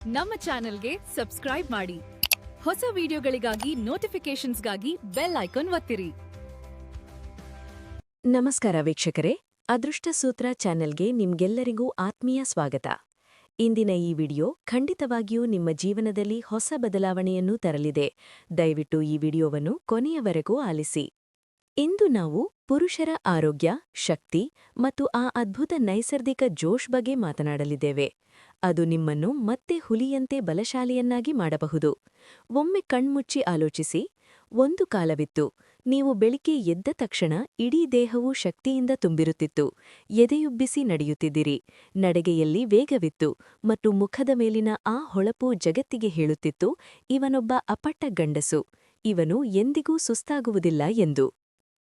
ನಮ್ಮ ಚಾನೆಲ್ಗೆ ಸಬ್ಸ್ಕ್ರೈಬ್ ಮಾಡಿ. ಹೊಸ ವಿಡಿಯೋಗಳಿಗಾಗಿ ನೋಟಿಫಿಕೇಶನ್ಸ್ಗಾಗಿ ಬೆಲ್ ಐಕಾನ್ ಒತ್ತಿರಿ. ನಮಸ್ಕಾರ ವೀಕ್ಷಕರೇ, ಅದೃಷ್ಟ ಸೂತ್ರ ಚಾನೆಲ್ಗೆ ನಿಮ್ಗೆಲ್ಲರಿಗೂ ಆತ್ಮೀಯ ಸ್ವಾಗತ. ಇಂದಿನ ಈ ವಿಡಿಯೋ ಖಂಡಿತವಾಗಿಯೂ ನಿಮ್ಮ ಜೀವನದಲ್ಲಿ ಹೊಸ ಬದಲಾವಣೆಯನ್ನು ತರಲಿದೆ. ದಯವಿಟ್ಟು ಈ ವಿಡಿಯೋವನ್ನು ಕೊನೆಯವರೆಗೂ ಆಲಿಸಿ. ಇಂದು ನಾವು ಪುರುಷರ ಆರೋಗ್ಯ, ಶಕ್ತಿ ಮತ್ತು ಆ ಅದ್ಭುತ ನೈಸರ್ಗಿಕ ಜೋಶ್ ಬಗ್ಗೆ ಮಾತನಾಡಲಿದ್ದೇವೆ. ಅದು ನಿಮ್ಮನ್ನು ಮತ್ತೆ ಹುಲಿಯಂತೆ ಬಲಶಾಲಿಯನ್ನಾಗಿ ಮಾಡಬಹುದು. ಒಮ್ಮೆ ಕಣ್ಮುಚ್ಚಿ ಆಲೋಚಿಸಿ, ಒಂದು ಕಾಲವಿತ್ತು, ನೀವು ಬೆಳಿಗ್ಗೆ ಎದ್ದ ತಕ್ಷಣ ಇಡೀ ದೇಹವು ಶಕ್ತಿಯಿಂದ ತುಂಬಿರುತ್ತಿತ್ತು. ಎದೆಯುಬ್ಬಿಸಿ ನಡೆಯುತ್ತಿದ್ದಿರಿ, ನಡೆಗೆಯಲ್ಲಿ ವೇಗವಿತ್ತು ಮತ್ತು ಮುಖದ ಮೇಲಿನ ಆ ಹೊಳಪು ಜಗತ್ತಿಗೆ ಹೇಳುತ್ತಿತ್ತು, ಇವನೊಬ್ಬ ಅಪಟ್ಟ ಗಂಡಸು, ಇವನು ಎಂದಿಗೂ ಸುಸ್ತಾಗುವುದಿಲ್ಲ ಎಂದು.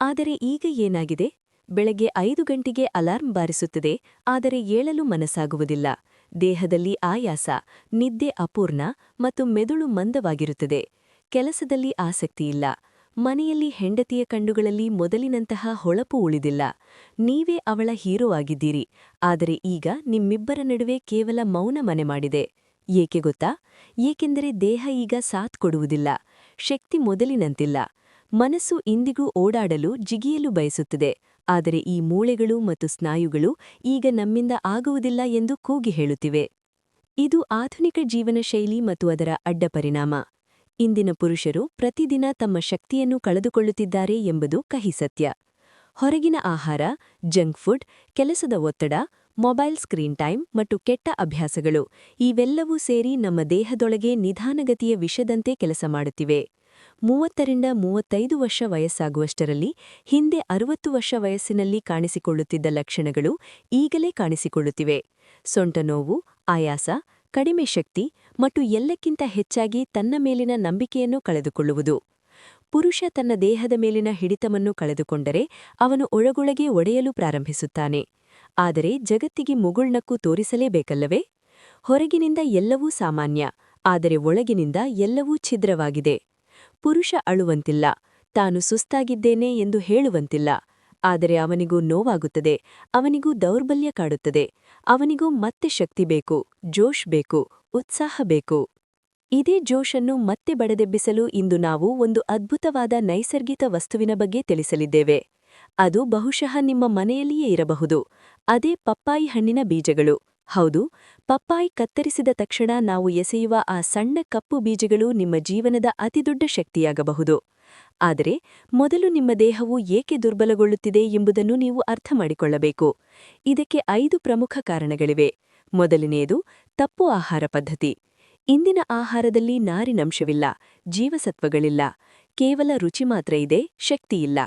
ಆದರೆ ಈಗ ಏನಾಗಿದೆ? ಬೆಳಗ್ಗೆ 5 ಗಂಟೆಗೆ ಅಲಾರ್ಮ್ ಬಾರಿಸುತ್ತದೆ, ಆದರೆ ಏಳಲು ಮನಸ್ಸಾಗುವುದಿಲ್ಲ. ದೇಹದಲ್ಲಿ ಆಯಾಸ, ನಿದ್ದೆ ಅಪೂರ್ಣ ಮತ್ತು ಮೆದುಳು ಮಂದವಾಗಿರುತ್ತದೆ. ಕೆಲಸದಲ್ಲಿ ಆಸಕ್ತಿಯಿಲ್ಲ. ಮನೆಯಲ್ಲಿ ಹೆಂಡತಿಯ ಕಣ್ಣುಗಳಲ್ಲಿ ಮೊದಲಿನಂತಹ ಹೊಳಪು ಉಳಿದಿಲ್ಲ. ನೀವೇ ಅವಳ ಹೀರೋ ಆಗಿದ್ದೀರಿ, ಆದರೆ ಈಗ ನಿಮ್ಮಿಬ್ಬರ ನಡುವೆ ಕೇವಲ ಮೌನ ಮನೆ ಮಾಡಿದೆ. ಏಕೆ ಗೊತ್ತಾ? ಏಕೆಂದರೆ ದೇಹ ಈಗ ಸಾಥ್ ಕೊಡುವುದಿಲ್ಲ, ಶಕ್ತಿ ಮೊದಲಿನಂತಿಲ್ಲ. ಮನಸ್ಸು ಇಂದಿಗೂ ಓಡಾಡಲು, ಜಿಗಿಯಲು ಬಯಸುತ್ತದೆ, ಆದರೆ ಈ ಮೂಳೆಗಳು ಮತ್ತು ಸ್ನಾಯುಗಳು ಈಗ ನಮ್ಮಿಂದ ಆಗುವುದಿಲ್ಲ ಎಂದು ಕೂಗಿ ಹೇಳುತ್ತಿವೆ. ಇದು ಆಧುನಿಕ ಜೀವನ ಶೈಲಿ ಮತ್ತು ಅದರ ಅಡ್ಡಪರಿಣಾಮ. ಇಂದಿನ ಪುರುಷರು ಪ್ರತಿದಿನ ತಮ್ಮ ಶಕ್ತಿಯನ್ನು ಕಳೆದುಕೊಳ್ಳುತ್ತಿದ್ದಾರೆ ಎಂಬುದು ಕಹಿ ಸತ್ಯ. ಹೊರಗಿನ ಆಹಾರ, ಜಂಕ್ ಫುಡ್, ಕೆಲಸದ ಒತ್ತಡ, ಮೊಬೈಲ್ ಸ್ಕ್ರೀನ್ ಟೈಮ್ ಮತ್ತು ಕೆಟ್ಟ ಅಭ್ಯಾಸಗಳು ಇವೆಲ್ಲವೂ ಸೇರಿ ನಮ್ಮ ದೇಹದೊಳಗೆ ನಿಧಾನಗತಿಯ ವಿಷದಂತೆ ಕೆಲಸ ಮಾಡುತ್ತಿವೆ. 30 ರಿಂದ 35 ವರ್ಷ ವಯಸ್ಸಾಗುವಷ್ಟರಲ್ಲಿ ಹಿಂದೆ 60 ವರ್ಷ ವಯಸ್ಸಿನಲ್ಲಿ ಕಾಣಿಸಿಕೊಳ್ಳುತ್ತಿದ್ದ ಲಕ್ಷಣಗಳು ಈಗಲೇ ಕಾಣಿಸಿಕೊಳ್ಳುತ್ತಿವೆ. ಸೊಂಟ ನೋವು, ಆಯಾಸ, ಕಡಿಮೆ ಶಕ್ತಿ ಮತ್ತು ಎಲ್ಲಕ್ಕಿಂತ ಹೆಚ್ಚಾಗಿ ತನ್ನ ಮೇಲಿನ ನಂಬಿಕೆಯನ್ನು ಕಳೆದುಕೊಳ್ಳುವುದು. ಪುರುಷ ತನ್ನ ದೇಹದ ಮೇಲಿನ ಹಿಡಿತವನ್ನು ಕಳೆದುಕೊಂಡರೆ ಅವನು ಒಳಗೊಳಗೆ ಒಡೆಯಲು ಪ್ರಾರಂಭಿಸುತ್ತಾನೆ. ಆದರೆ ಜಗತ್ತಿಗೆ ಮುಗುಳ್ನಕ್ಕು ತೋರಿಸಲೇಬೇಕಲ್ಲವೇ? ಹೊರಗಿನಿಂದ ಎಲ್ಲವೂ ಸಾಮಾನ್ಯ, ಆದರೆ ಒಳಗಿನಿಂದ ಎಲ್ಲವೂ ಛಿದ್ರವಾಗಿದೆ. ಪುರುಷ ಅಳುವಂತಿಲ್ಲ, ತಾನು ಸುಸ್ತಾಗಿದ್ದೇನೆ ಎಂದು ಹೇಳುವಂತಿಲ್ಲ. ಆದರೆ ಅವನಿಗೂ ನೋವಾಗುತ್ತದೆ, ಅವನಿಗೂ ದೌರ್ಬಲ್ಯ ಕಾಡುತ್ತದೆ, ಅವನಿಗೂ ಮತ್ತೆ ಶಕ್ತಿ ಬೇಕು, ಜೋಶ್ ಬೇಕು, ಉತ್ಸಾಹ ಬೇಕು. ಇದೇ ಜೋಶನ್ನು ಮತ್ತೆ ಬಡದೆಬ್ಬಿಸಲು ಇಂದು ನಾವು ಒಂದು ಅದ್ಭುತವಾದ ನೈಸರ್ಗಿಕ ವಸ್ತುವಿನ ಬಗ್ಗೆ ತಿಳಿಸಲಿದ್ದೇವೆ. ಅದು ಬಹುಶಃ ನಿಮ್ಮ ಮನೆಯಲ್ಲಿಯೇ ಇರಬಹುದು. ಅದೇ ಪಪ್ಪಾಯಿ ಹಣ್ಣಿನ ಬೀಜಗಳು. ಹೌದು, ಪಪ್ಪಾಯಿ ಕತ್ತರಿಸಿದ ತಕ್ಷಣ ನಾವು ಎಸೆಯುವ ಆ ಸಣ್ಣ ಕಪ್ಪು ಬೀಜಗಳು ನಿಮ್ಮ ಜೀವನದ ಅತಿದೊಡ್ಡ ಶಕ್ತಿಯಾಗಬಹುದು. ಆದರೆ ಮೊದಲು ನಿಮ್ಮ ದೇಹವು ಏಕೆ ದುರ್ಬಲಗೊಳ್ಳುತ್ತಿದೆ ಎಂಬುದನ್ನು ನೀವು ಅರ್ಥಮಾಡಿಕೊಳ್ಳಬೇಕು. ಇದಕ್ಕೆ 5 ಪ್ರಮುಖ ಕಾರಣಗಳಿವೆ. ಮೊದಲನೆಯದು, ತಪ್ಪು ಆಹಾರ ಪದ್ಧತಿ. ಇಂದಿನ ಆಹಾರದಲ್ಲಿ ನಾರಿನಂಶವಿಲ್ಲ, ಜೀವಸತ್ವಗಳಿಲ್ಲ, ಕೇವಲ ರುಚಿ ಮಾತ್ರ ಇದೆ, ಶಕ್ತಿಯಿಲ್ಲ.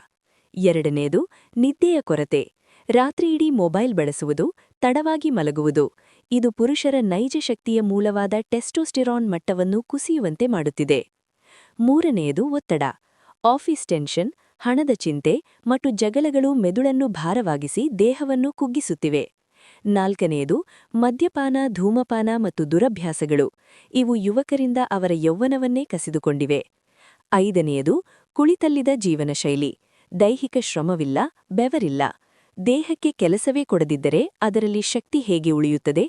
ಎರಡನೆಯದು, ನಿದ್ದೆಯ ಕೊರತೆ. ರಾತ್ರಿಯಿಡೀ ಮೊಬೈಲ್ ಬಳಸುವುದು, ತಡವಾಗಿ ಮಲಗುವುದು. ಇದು ಪುರುಷರ ನೈಜ ಶಕ್ತಿಯ ಮೂಲವಾದ ಟೆಸ್ಟೋಸ್ಟೆರಾನ್ ಮಟ್ಟವನ್ನು ಕುಸಿಯುವಂತೆ ಮಾಡುತ್ತಿದೆ. ಮೂರನೆಯದು, ಒತ್ತಡ. ಆಫೀಸ್ ಟೆನ್ಷನ್, ಹಣದ ಚಿಂತೆ ಮತ್ತು ಜಗಳಗಳು ಮೆದುಳನ್ನು ಭಾರವಾಗಿಸಿ ದೇಹವನ್ನು ಕುಗ್ಗಿಸುತ್ತಿವೆ. ನಾಲ್ಕನೆಯದು, ಮದ್ಯಪಾನ, ಧೂಮಪಾನ ಮತ್ತು ದುರಭ್ಯಾಸಗಳು. ಇವು ಯುವಕರಿಂದ ಅವರ ಯೌವನವನ್ನೇ ಕಸಿದುಕೊಂಡಿವೆ. ಐದನೆಯದು, ಕುಳಿತಲ್ಲಿದ ಜೀವನಶೈಲಿ. ದೈಹಿಕ ಶ್ರಮವಿಲ್ಲ, ಬೆವರಿಲ್ಲ. ದೇಹಕ್ಕೆ ಕೆಲಸವೇ ಕೊಡದಿದ್ದರೆ ಅದರಲ್ಲಿ ಶಕ್ತಿ ಹೇಗೆ ಉಳಿಯುತ್ತದೆ?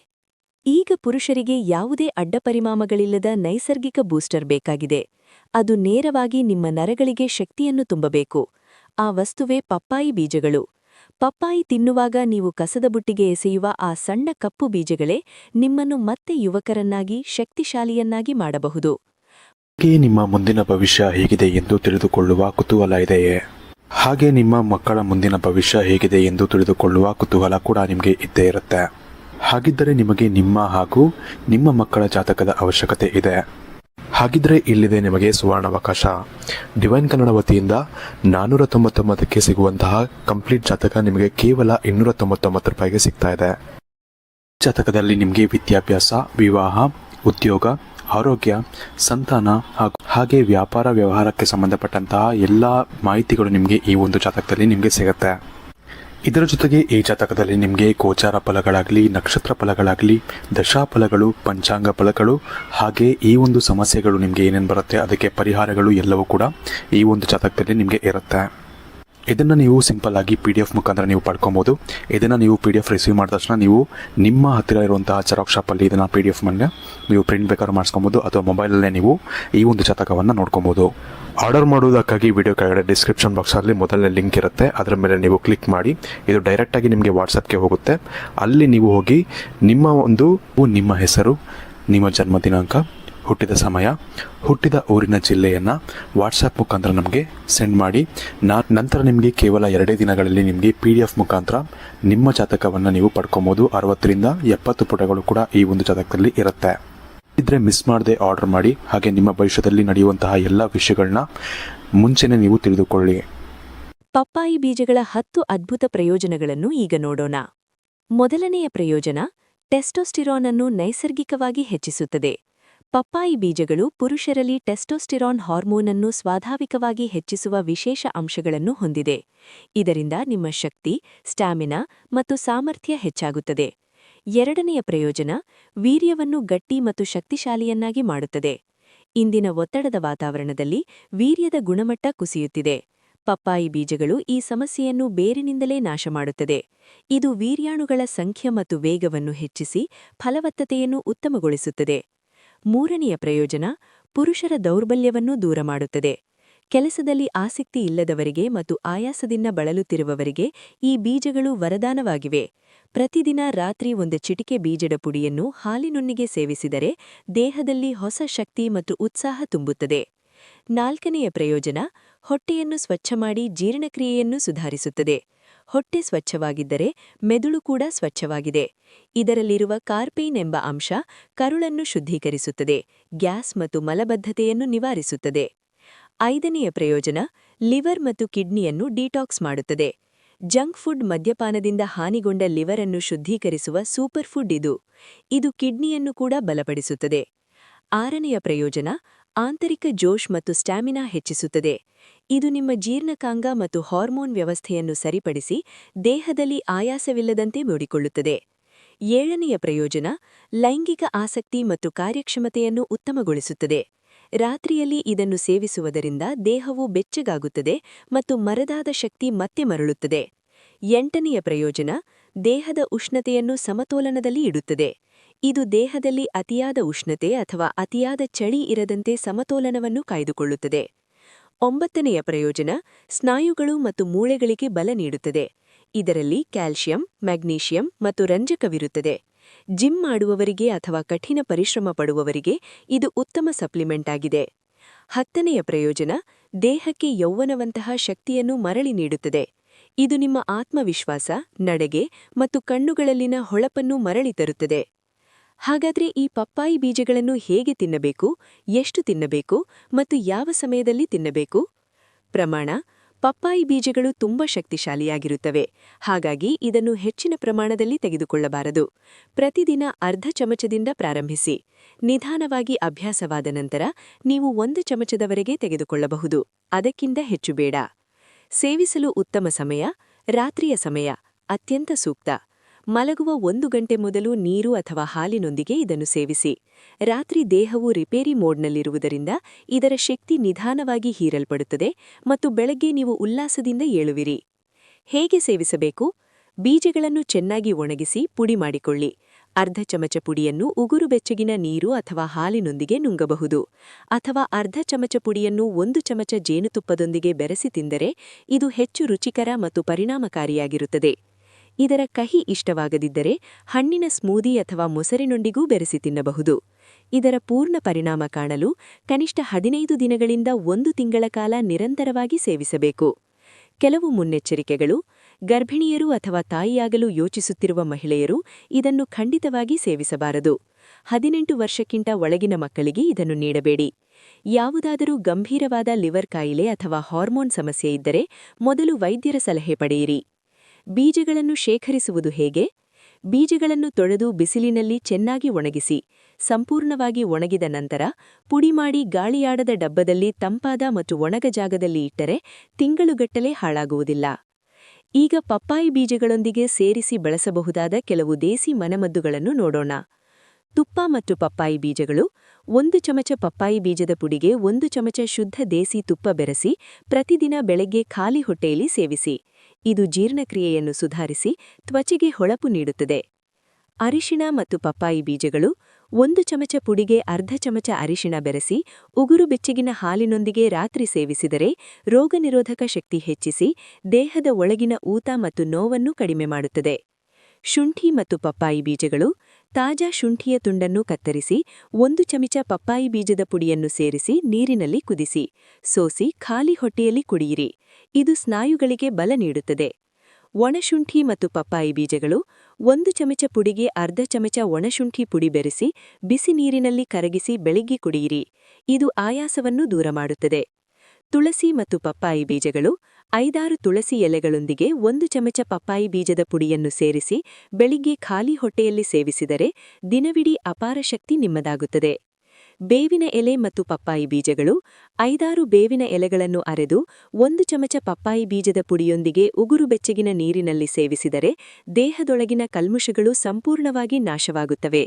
ಈಗ ಪುರುಷರಿಗೆ ಯಾವುದೇ ಅಡ್ಡಪರಿಣಾಮಗಳಿಲ್ಲದ ನೈಸರ್ಗಿಕ ಬೂಸ್ಟರ್ ಬೇಕಾಗಿದೆ. ಅದು ನೇರವಾಗಿ ನಿಮ್ಮ ನರಗಳಿಗೆ ಶಕ್ತಿಯನ್ನು ತುಂಬಬೇಕು. ಆ ವಸ್ತುವೇ ಪಪ್ಪಾಯಿ ಬೀಜಗಳು. ಪಪ್ಪಾಯಿ ತಿನ್ನುವಾಗ ನೀವು ಕಸದ ಬುಟ್ಟಿಗೆ ಎಸೆಯುವ ಆ ಸಣ್ಣ ಕಪ್ಪು ಬೀಜಗಳೇ ನಿಮ್ಮನ್ನು ಮತ್ತೆ ಯುವಕರನ್ನಾಗಿ, ಶಕ್ತಿಶಾಲಿಯನ್ನಾಗಿ ಮಾಡಬಹುದು. ನಿಮ್ಮ ಮುಂದಿನ ಭವಿಷ್ಯ ಹೇಗಿದೆ ಎಂದು ತಿಳಿದುಕೊಳ್ಳುವ ಕುತೂಹಲ ಇದೆಯೇ? ಹಾಗೆ ನಿಮ್ಮ ಮಕ್ಕಳ ಮುಂದಿನ ಭವಿಷ್ಯ ಹೇಗಿದೆ ಎಂದು ತಿಳಿದುಕೊಳ್ಳುವ ಕುತೂಹಲ ಕೂಡ ನಿಮಗೆ ಇದ್ದೇ ಇರುತ್ತೆ. ಹಾಗಿದ್ದರೆ ನಿಮಗೆ ನಿಮ್ಮ ಹಾಗೂ ನಿಮ್ಮ ಮಕ್ಕಳ ಜಾತಕದ ಅವಶ್ಯಕತೆ ಇದೆ. ಹಾಗಿದ್ರೆ ಇಲ್ಲಿದೆ ನಿಮಗೆ ಸುವರ್ಣಾವಕಾಶ. ಡಿವೈನ್ ಕನ್ನಡ ವತಿಯಿಂದ 499ಕ್ಕೆ ಸಿಗುವಂತಹ ಕಂಪ್ಲೀಟ್ ಜಾತಕ ನಿಮಗೆ ಕೇವಲ 299 ರೂಪಾಯಿಗೆ ಸಿಗ್ತಾ ಇದೆ. ಜಾತಕದಲ್ಲಿ ನಿಮಗೆ ವಿದ್ಯಾಭ್ಯಾಸ, ವಿವಾಹ, ಉದ್ಯೋಗ, ಆರೋಗ್ಯ, ಸಂತಾನ ಹಾಗೆ ವ್ಯಾಪಾರ ವ್ಯವಹಾರಕ್ಕೆ ಸಂಬಂಧಪಟ್ಟಂತಹ ಎಲ್ಲ ಮಾಹಿತಿಗಳು ನಿಮಗೆ ಈ ಒಂದು ಜಾತಕದಲ್ಲಿ ನಿಮಗೆ ಸಿಗುತ್ತೆ. ಇದರ ಜೊತೆಗೆ ಈ ಜಾತಕದಲ್ಲಿ ನಿಮಗೆ ಗೋಚಾರ ಫಲಗಳಾಗಲಿ, ನಕ್ಷತ್ರ ಫಲಗಳಾಗಲಿ, ದಶಾಫಲಗಳು, ಪಂಚಾಂಗ ಫಲಗಳು ಹಾಗೆ ಈ ಒಂದು ಸಮಸ್ಯೆಗಳು ನಿಮಗೆ ಏನೇನು ಬರುತ್ತೆ ಅದಕ್ಕೆ ಪರಿಹಾರಗಳು ಎಲ್ಲವೂ ಕೂಡ ಈ ಒಂದು ಜಾತಕದಲ್ಲಿ ನಿಮಗೆ ಇರುತ್ತೆ. ಇದನ್ನು ನೀವು ಸಿಂಪಲ್ ಆಗಿ PDF ಮುಖಾಂತರ ನೀವು ಪಡ್ಕೊಬೋದು. ಇದನ್ನು ನೀವು PDF ರಿಸೀವ್ ಮಾಡಿದ ತಕ್ಷಣ ನೀವು ನಿಮ್ಮ ಹತ್ತಿರ ಇರುವಂತಹ ಜೆರಾಕ್ಸ್ ಶಾಪಲ್ಲಿ ಇದನ್ನು PDF ಮೇಲೆ ನೀವು ಪ್ರಿಂಟ್ ಬೇಕಾದ್ರೂ ಮಾಡಿಸ್ಕೊಬೋದು, ಅಥವಾ ಮೊಬೈಲಲ್ಲೇ ನೀವು ಈ ಒಂದು ಜಾತಕವನ್ನು ನೋಡ್ಕೊಬೋದು. ಆರ್ಡರ್ ಮಾಡುವುದಕ್ಕಾಗಿ ವಿಡಿಯೋ ಕೆಳಗಡೆ ಡಿಸ್ಕ್ರಿಪ್ಷನ್ ಬಾಕ್ಸಲ್ಲಿ ಮೊದಲನೇ ಲಿಂಕ್ ಇರುತ್ತೆ, ಅದರ ಮೇಲೆ ನೀವು ಕ್ಲಿಕ್ ಮಾಡಿ ಇದು ಡೈರೆಕ್ಟಾಗಿ ನಿಮಗೆ ವಾಟ್ಸಪ್ಗೆ ಹೋಗುತ್ತೆ. ಅಲ್ಲಿ ನೀವು ಹೋಗಿ ನಿಮ್ಮ ಹೆಸರು, ನಿಮ್ಮ ಜನ್ಮ ದಿನಾಂಕ, ಹುಟ್ಟಿದ ಸಮಯ, ಹುಟ್ಟಿದ ಊರಿನ ಜಿಲ್ಲೆಯನ್ನು ವಾಟ್ಸಪ್ ಮುಖಾಂತರ ನಮಗೆ ಸೆಂಡ್ ಮಾಡಿ. ನಂತರ ನಿಮಗೆ ಕೇವಲ 2 ದಿನಗಳಲ್ಲಿ ನಿಮಗೆ PDF ಮುಖಾಂತರ ನಿಮ್ಮ ಜಾತಕವನ್ನು ನೀವು ಪಡ್ಕೊಬೋದು. 60ರಿಂದ 70 ಪುಟಗಳು ಕೂಡ ಈ ಒಂದು ಜಾತಕದಲ್ಲಿ ಇರುತ್ತೆ. ಇದ್ರೆ ಮಿಸ್ ಮಾಡದೆ ಆರ್ಡರ್ ಮಾಡಿ. ಹಾಗೆ ನಿಮ್ಮ ಭವಿಷ್ಯದಲ್ಲಿ ನಡೆಯುವಂತಹ ಎಲ್ಲ ವಿಷಯಗಳನ್ನ ಮುಂಚೆನೇ ನೀವು ತಿಳಿದುಕೊಳ್ಳಿ. ಪಪ್ಪಾಯಿ ಬೀಜಗಳ 10 ಅದ್ಭುತ ಪ್ರಯೋಜನಗಳನ್ನು ಈಗ ನೋಡೋಣ. ಮೊದಲನೆಯ ಪ್ರಯೋಜನ, ಟೆಸ್ಟೋಸ್ಟಿರಾನ್ ಅನ್ನು ನೈಸರ್ಗಿಕವಾಗಿ ಹೆಚ್ಚಿಸುತ್ತದೆ. ಪಪ್ಪಾಯಿ ಬೀಜಗಳು ಪುರುಷರಲ್ಲಿ ಟೆಸ್ಟೋಸ್ಟಿರಾನ್ ಹಾರ್ಮೋನ್ ಅನ್ನು ಸ್ವಾಭಾವಿಕವಾಗಿ ಹೆಚ್ಚಿಸುವ ವಿಶೇಷ ಅಂಶಗಳನ್ನು ಹೊಂದಿದೆ. ಇದರಿಂದ ನಿಮ್ಮ ಶಕ್ತಿ, ಸ್ಟ್ಯಾಮಿನಾ ಮತ್ತು ಸಾಮರ್ಥ್ಯ ಹೆಚ್ಚಾಗುತ್ತದೆ. ಎರಡನೆಯ ಪ್ರಯೋಜನ, ವೀರ್ಯವನ್ನು ಗಟ್ಟಿ ಮತ್ತು ಶಕ್ತಿಶಾಲಿಯನ್ನಾಗಿ ಮಾಡುತ್ತದೆ. ಇಂದಿನ ಒತ್ತಡದ ವಾತಾವರಣದಲ್ಲಿ ವೀರ್ಯದ ಗುಣಮಟ್ಟ ಕುಸಿಯುತ್ತಿದೆ. ಪಪ್ಪಾಯಿ ಬೀಜಗಳು ಈ ಸಮಸ್ಯೆಯನ್ನು ಬೇರಿನಿಂದಲೇ ನಾಶ ಮಾಡುತ್ತದೆ. ಇದು ವೀರ್ಯಾಣುಗಳ ಸಂಖ್ಯೆ ಮತ್ತು ವೇಗವನ್ನು ಹೆಚ್ಚಿಸಿ ಫಲವತ್ತತೆಯನ್ನು ಉತ್ತಮಗೊಳಿಸುತ್ತದೆ. ಮೂರನೆಯ ಪ್ರಯೋಜನ, ಪುರುಷರ ದೌರ್ಬಲ್ಯವನ್ನು ದೂರ ಮಾಡುತ್ತದೆ. ಕೆಲಸದಲ್ಲಿ ಆಸಕ್ತಿ ಇಲ್ಲದವರಿಗೆ ಮತ್ತು ಆಯಾಸದಿಂದ ಬಳಲುತ್ತಿರುವವರಿಗೆ ಈ ಬೀಜಗಳು ವರದಾನವಾಗಿವೆ. ಪ್ರತಿದಿನ ರಾತ್ರಿ 1 ಚಿಟಿಕೆ ಬೀಜದ ಪುಡಿಯನ್ನು ಹಾಲಿನೊಂದಿಗೆ ಸೇವಿಸಿದರೆ ದೇಹದಲ್ಲಿ ಹೊಸ ಶಕ್ತಿ ಮತ್ತು ಉತ್ಸಾಹ ತುಂಬುತ್ತದೆ. ನಾಲ್ಕನೆಯ ಪ್ರಯೋಜನ, ಹೊಟ್ಟೆಯನ್ನು ಸ್ವಚ್ಛ ಮಾಡಿ ಜೀರ್ಣಕ್ರಿಯೆಯನ್ನು ಸುಧಾರಿಸುತ್ತದೆ. ಹೊಟ್ಟೆ ಸ್ವಚ್ಛವಾಗಿದ್ದರೆ ಮೆದುಳು ಕೂಡ ಸ್ವಚ್ಛವಾಗಿದೆ. ಇದರಲ್ಲಿರುವ ಕಾರ್ಪೇನ್ ಎಂಬ ಅಂಶ ಕರುಳನ್ನು ಶುದ್ಧೀಕರಿಸುತ್ತದೆ, ಗ್ಯಾಸ್ ಮತ್ತು ಮಲಬದ್ಧತೆಯನ್ನು ನಿವಾರಿಸುತ್ತದೆ. ಐದನೆಯ ಪ್ರಯೋಜನ, ಲಿವರ್ ಮತ್ತು ಕಿಡ್ನಿಯನ್ನು ಡಿಟಾಕ್ಸ್ ಮಾಡುತ್ತದೆ. ಜಂಕ್ ಫುಡ್ ಮದ್ಯಪಾನದಿಂದ ಹಾನಿಗೊಂಡ ಲಿವರ್ ಅನ್ನು ಶುದ್ಧೀಕರಿಸುವ ಸೂಪರ್ ಫುಡ್ ಇದು. ಇದು ಕಿಡ್ನಿಯನ್ನು ಕೂಡ ಬಲಪಡಿಸುತ್ತದೆ. ಆರನೆಯ ಪ್ರಯೋಜನ, ಆಂತರಿಕ ಜೋಶ್ ಮತ್ತು ಸ್ಟ್ಯಾಮಿನಾ ಹೆಚ್ಚಿಸುತ್ತದೆ. ಇದು ನಿಮ್ಮ ಜೀರ್ಣಕಾಂಗ ಮತ್ತು ಹಾರ್ಮೋನ್ ವ್ಯವಸ್ಥೆಯನ್ನು ಸರಿಪಡಿಸಿ ದೇಹದಲ್ಲಿ ಆಯಾಸವಿಲ್ಲದಂತೆ ನೋಡಿಕೊಳ್ಳುತ್ತದೆ. ಏಳನೆಯ ಪ್ರಯೋಜನ, ಲೈಂಗಿಕ ಆಸಕ್ತಿ ಮತ್ತು ಕಾರ್ಯಕ್ಷಮತೆಯನ್ನು ಉತ್ತಮಗೊಳಿಸುತ್ತದೆ. ರಾತ್ರಿಯಲ್ಲಿ ಇದನ್ನು ಸೇವಿಸುವುದರಿಂದ ದೇಹವು ಬೆಚ್ಚಗಾಗುತ್ತದೆ ಮತ್ತು ಮರದಾದ ಶಕ್ತಿ ಮತ್ತೆ ಮರಳುತ್ತದೆ. ಎಂಟನೆಯ ಪ್ರಯೋಜನ, ದೇಹದ ಉಷ್ಣತೆಯನ್ನು ಸಮತೋಲನದಲ್ಲಿ ಇಡುತ್ತದೆ. ಇದು ದೇಹದಲ್ಲಿ ಅತಿಯಾದ ಉಷ್ಣತೆ ಅಥವಾ ಅತಿಯಾದ ಚಳಿ ಇರದಂತೆ ಸಮತೋಲನವನ್ನು ಕಾಯ್ದುಕೊಳ್ಳುತ್ತದೆ. ಒಂಬತ್ತನೆಯ ಪ್ರಯೋಜನ, ಸ್ನಾಯುಗಳು ಮತ್ತು ಮೂಳೆಗಳಿಗೆ ಬಲ ನೀಡುತ್ತದೆ. ಇದರಲ್ಲಿ ಕ್ಯಾಲ್ಸಿಯಂ, ಮ್ಯಾಗ್ನೀಷಿಯಂ ಮತ್ತು ರಂಜಕವಿರುತ್ತದೆ. ಜಿಮ್ ಮಾಡುವವರಿಗೆ ಅಥವಾ ಕಠಿಣ ಪರಿಶ್ರಮ ಪಡುವವರಿಗೆ ಇದು ಉತ್ತಮ ಸಪ್ಲಿಮೆಂಟ್ ಆಗಿದೆ. ಹತ್ತನೆಯ ಪ್ರಯೋಜನ, ದೇಹಕ್ಕೆ ಯೌವನವಂತಹ ಶಕ್ತಿಯನ್ನು ಮರಳಿ ನೀಡುತ್ತದೆ. ಇದು ನಿಮ್ಮ ಆತ್ಮವಿಶ್ವಾಸ, ನಡೆಗೆ ಮತ್ತು ಕಣ್ಣುಗಳಲ್ಲಿನ ಹೊಳಪನ್ನು ಮರಳಿ ತರುತ್ತದೆ. ಹಾಗಾದ್ರೆ ಈ ಪಪ್ಪಾಯಿ ಬೀಜಗಳನ್ನು ಹೇಗೆ ತಿನ್ನಬೇಕು, ಎಷ್ಟು ತಿನ್ನಬೇಕು ಮತ್ತು ಯಾವ ಸಮಯದಲ್ಲಿ ತಿನ್ನಬೇಕು? ಪ್ರಮಾಣ: ಪಪ್ಪಾಯಿ ಬೀಜಗಳು ತುಂಬಾ ಶಕ್ತಿಶಾಲಿಯಾಗಿರುತ್ತವೆ. ಹಾಗಾಗಿ ಇದನ್ನು ಹೆಚ್ಚಿನ ಪ್ರಮಾಣದಲ್ಲಿ ತೆಗೆದುಕೊಳ್ಳಬಾರದು. ಪ್ರತಿದಿನ ಅರ್ಧ ಚಮಚದಿಂದ ಪ್ರಾರಂಭಿಸಿ. ನಿಧಾನವಾಗಿ ಅಭ್ಯಾಸವಾದ ನಂತರ ನೀವು 1 ಚಮಚದವರೆಗೆ ತೆಗೆದುಕೊಳ್ಳಬಹುದು. ಅದಕ್ಕಿಂತ ಹೆಚ್ಚು ಬೇಡ. ಸೇವಿಸಲು ಉತ್ತಮ ಸಮಯ: ರಾತ್ರಿಯ ಸಮಯ ಅತ್ಯಂತ ಸೂಕ್ತ. ಮಲಗುವ 1 ಗಂಟೆ ಮೊದಲು ನೀರು ಅಥವಾ ಹಾಲಿನೊಂದಿಗೆ ಇದನ್ನು ಸೇವಿಸಿ. ರಾತ್ರಿ ದೇಹವು ರಿಪೇರಿ ಮೋಡ್ನಲ್ಲಿರುವುದರಿಂದ ಇದರ ಶಕ್ತಿ ನಿಧಾನವಾಗಿ ಹೀರಲ್ಪಡುತ್ತದೆ ಮತ್ತು ಬೆಳಗ್ಗೆ ನೀವು ಉಲ್ಲಾಸದಿಂದ ಏಳುವಿರಿ. ಹೇಗೆ ಸೇವಿಸಬೇಕು? ಬೀಜಗಳನ್ನು ಚೆನ್ನಾಗಿ ಒಣಗಿಸಿ ಪುಡಿ ಮಾಡಿಕೊಳ್ಳಿ. ಅರ್ಧ ಚಮಚ ಪುಡಿಯನ್ನು ಉಗುರು ಬೆಚ್ಚಗಿನ ನೀರು ಅಥವಾ ಹಾಲಿನೊಂದಿಗೆ ನುಂಗಬಹುದು. ಅಥವಾ ಅರ್ಧ ಚಮಚ ಪುಡಿಯನ್ನು 1 ಚಮಚ ಜೇನುತುಪ್ಪದೊಂದಿಗೆ ಬೆರೆಸಿ ತಿಂದರೆ ಇದು ಹೆಚ್ಚು ರುಚಿಕರ ಮತ್ತು ಪರಿಣಾಮಕಾರಿಯಾಗಿರುತ್ತದೆ. ಇದರ ಕಹಿ ಇಷ್ಟವಾಗದಿದ್ದರೆ ಹಣ್ಣಿನ ಸ್ಮೂದಿ ಅಥವಾ ಮೊಸರಿನೊಂದಿಗೂ ಬೆರೆಸಿ ತಿನ್ನಬಹುದು. ಇದರ ಪೂರ್ಣ ಪರಿಣಾಮ ಕಾಣಲು ಕನಿಷ್ಠ 15 ದಿನಗಳಿಂದ 1 ತಿಂಗಳ ಕಾಲ ನಿರಂತರವಾಗಿ ಸೇವಿಸಬೇಕು. ಕೆಲವು ಮುನ್ನೆಚ್ಚರಿಕೆಗಳು: ಗರ್ಭಿಣಿಯರು ಅಥವಾ ತಾಯಿಯಾಗಲು ಯೋಚಿಸುತ್ತಿರುವ ಮಹಿಳೆಯರು ಇದನ್ನು ಖಂಡಿತವಾಗಿ ಸೇವಿಸಬಾರದು. 18 ವರ್ಷಕ್ಕಿಂತ ಒಳಗಿನ ಮಕ್ಕಳಿಗೆ ಇದನ್ನು ನೀಡಬೇಡಿ. ಯಾವುದಾದರೂ ಗಂಭೀರವಾದ ಲಿವರ್ ಕಾಯಿಲೆ ಅಥವಾ ಹಾರ್ಮೋನ್ ಸಮಸ್ಯೆ ಇದ್ದರೆ ಮೊದಲು ವೈದ್ಯರ ಸಲಹೆ ಪಡೆಯಿರಿ. ಬೀಜಗಳನ್ನು ಶೇಖರಿಸುವುದು ಹೇಗೆ? ಬೀಜಗಳನ್ನು ತೊಳೆದು ಬಿಸಿಲಿನಲ್ಲಿ ಚೆನ್ನಾಗಿ ಒಣಗಿಸಿ. ಸಂಪೂರ್ಣವಾಗಿ ಒಣಗಿದ ನಂತರ ಪುಡಿಮಾಡಿ ಗಾಳಿಯಾಡದ ಡಬ್ಬದಲ್ಲಿ ತಂಪಾದ ಮತ್ತು ಒಣಗ ಜಾಗದಲ್ಲಿ ಇಟ್ಟರೆ ತಿಂಗಳುಗಟ್ಟಲೆ ಹಾಳಾಗುವುದಿಲ್ಲ. ಈಗ ಪಪ್ಪಾಯಿ ಬೀಜಗಳೊಂದಿಗೆ ಸೇರಿಸಿ ಬಳಸಬಹುದಾದ ಕೆಲವು ದೇಸಿ ಮನೆಮದ್ದುಗಳನ್ನು ನೋಡೋಣ. ತುಪ್ಪ ಮತ್ತು ಪಪ್ಪಾಯಿ ಬೀಜಗಳು 1 ಚಮಚ ಪಪ್ಪಾಯಿ ಬೀಜದ ಪುಡಿಗೆ 1 ಚಮಚ ಶುದ್ಧ ದೇಸಿ ತುಪ್ಪ ಬೆರೆಸಿ ಪ್ರತಿದಿನ ಬೆಳಗ್ಗೆ ಖಾಲಿ ಹೊಟ್ಟೆಯಲ್ಲಿ ಸೇವಿಸಿ. ಇದು ಜೀರ್ಣಕ್ರಿಯೆಯನ್ನು ಸುಧಾರಿಸಿ ತ್ವಚೆಗೆ ಹೊಳಪು ನೀಡುತ್ತದೆ. ಅರಿಶಿಣ ಮತ್ತು ಪಪ್ಪಾಯಿ ಬೀಜಗಳು 1 ಚಮಚ ಪುಡಿಗೆ ಅರ್ಧ ಚಮಚ ಅರಿಶಿಣ ಬೆರೆಸಿ ಉಗುರು ಬೆಚ್ಚಗಿನ ಹಾಲಿನೊಂದಿಗೆ ರಾತ್ರಿ ಸೇವಿಸಿದರೆ ರೋಗನಿರೋಧಕ ಶಕ್ತಿ ಹೆಚ್ಚಿಸಿ ದೇಹದ ಒಳಗಿನ ಊತ ಮತ್ತು ನೋವನ್ನು ಕಡಿಮೆ ಮಾಡುತ್ತದೆ. ಶುಂಠಿ ಮತ್ತು ಪಪ್ಪಾಯಿ ಬೀಜಗಳು ತಾಜಾ ಶುಂಠಿಯ ತುಂಡನ್ನು ಕತ್ತರಿಸಿ 1 ಚಮಚ ಪಪ್ಪಾಯಿ ಬೀಜದ ಪುಡಿಯನ್ನು ಸೇರಿಸಿ ನೀರಿನಲ್ಲಿ ಕುದಿಸಿ ಸೋಸಿ ಖಾಲಿ ಹೊಟ್ಟೆಯಲ್ಲಿ ಕುಡಿಯಿರಿ. ಇದು ಸ್ನಾಯುಗಳಿಗೆ ಬಲ ನೀಡುತ್ತದೆ. ಒಣಶುಂಠಿ ಮತ್ತು ಪಪ್ಪಾಯಿ ಬೀಜಗಳು 1 ಚಮಚ ಪುಡಿಗೆ ಅರ್ಧ ಚಮಚ ಒಣಶುಂಠಿ ಪುಡಿ ಬೆರೆಸಿ ಬಿಸಿ ನೀರಿನಲ್ಲಿ ಕರಗಿಸಿ ಬೆಳಿಗ್ಗೆ ಕುಡಿಯಿರಿ. ಇದು ಆಯಾಸವನ್ನು ದೂರ ಮಾಡುತ್ತದೆ. ತುಳಸಿ ಮತ್ತು ಪಪ್ಪಾಯಿ ಬೀಜಗಳು 5-6 ತುಳಸಿ ಎಲೆಗಳೊಂದಿಗೆ 1 ಚಮಚ ಪಪ್ಪಾಯಿ ಬೀಜದ ಪುಡಿಯನ್ನು ಸೇರಿಸಿ ಬೆಳಿಗ್ಗೆ ಖಾಲಿ ಹೊಟ್ಟೆಯಲ್ಲಿ ಸೇವಿಸಿದರೆ ದಿನವಿಡೀ ಅಪಾರ ಶಕ್ತಿ ನಿಮ್ಮದಾಗುತ್ತದೆ. ಬೇವಿನ ಎಲೆ ಮತ್ತು ಪಪ್ಪಾಯಿ ಬೀಜಗಳು 5-6 ಬೇವಿನ ಎಲೆಗಳನ್ನು ಅರೆದು 1 ಚಮಚ ಪಪ್ಪಾಯಿ ಬೀಜದ ಪುಡಿಯೊಂದಿಗೆ ಉಗುರು ಬೆಚ್ಚಗಿನ ನೀರಿನಲ್ಲಿ ಸೇವಿಸಿದರೆ ದೇಹದೊಳಗಿನ ಕಲ್ಮುಷಗಳು ಸಂಪೂರ್ಣವಾಗಿ ನಾಶವಾಗುತ್ತವೆ.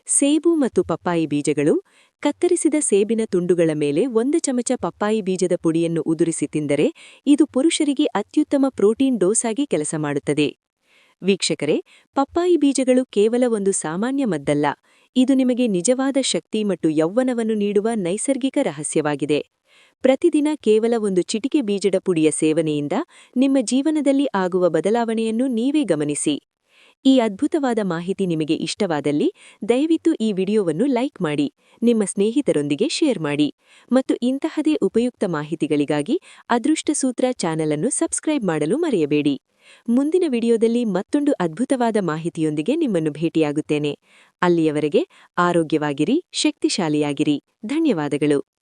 ಸೇಬು ಮತ್ತು ಪಪ್ಪಾಯಿ ಬೀಜಗಳು ಕತ್ತರಿಸಿದ ಸೇಬಿನ ತುಂಡುಗಳ ಮೇಲೆ 1 ಚಮಚ ಪಪ್ಪಾಯಿ ಬೀಜದ ಪುಡಿಯನ್ನು ಉದುರಿಸಿ ತಿಂದರೆ ಇದು ಪುರುಷರಿಗೆ ಅತ್ಯುತ್ತಮ ಪ್ರೋಟೀನ್ ಡೋಸ್ ಆಗಿ ಕೆಲಸ ಮಾಡುತ್ತದೆ. ವೀಕ್ಷಕರೇ, ಪಪ್ಪಾಯಿ ಬೀಜಗಳು ಕೇವಲ ಒಂದು ಸಾಮಾನ್ಯ ಮದ್ದಲ್ಲ, ಇದು ನಿಮಗೆ ನಿಜವಾದ ಶಕ್ತಿ ಮತ್ತು ಯೌವನವನ್ನು ನೀಡುವ ನೈಸರ್ಗಿಕ ರಹಸ್ಯವಾಗಿದೆ. ಪ್ರತಿದಿನ ಕೇವಲ ಒಂದು ಚಿಟಿಕೆ ಬೀಜದ ಪುಡಿಯ ಸೇವನೆಯಿಂದ ನಿಮ್ಮ ಜೀವನದಲ್ಲಿ ಆಗುವ ಬದಲಾವಣೆಯನ್ನು ನೀವೇ ಗಮನಿಸಿ. ಈ ಅದ್ಭುತವಾದ ಮಾಹಿತಿ ನಿಮಗೆ ಇಷ್ಟವಾದಲ್ಲಿ ದಯವಿಟ್ಟು ಈ ವಿಡಿಯೋವನ್ನು ಲೈಕ್ ಮಾಡಿ, ನಿಮ್ಮ ಸ್ನೇಹಿತರೊಂದಿಗೆ ಶೇರ್ ಮಾಡಿ ಮತ್ತು ಇಂತಹದೇ ಉಪಯುಕ್ತ ಮಾಹಿತಿಗಳಿಗಾಗಿ ಅದೃಷ್ಟ ಸೂತ್ರ ಚಾನೆಲ್ ಅನ್ನು ಸಬ್ಸ್ಕ್ರೈಬ್ ಮಾಡಲು ಮರೆಯಬೇಡಿ. ಮುಂದಿನ ವಿಡಿಯೋದಲ್ಲಿ ಮತ್ತೊಂದು ಅದ್ಭುತವಾದ ಮಾಹಿತಿಯೊಂದಿಗೆ ನಿಮ್ಮನ್ನು ಭೇಟಿಯಾಗುತ್ತೇನೆ. ಅಲ್ಲಿಯವರೆಗೆ ಆರೋಗ್ಯವಾಗಿರಿ, ಶಕ್ತಿಶಾಲಿಯಾಗಿರಿ. ಧನ್ಯವಾದಗಳು.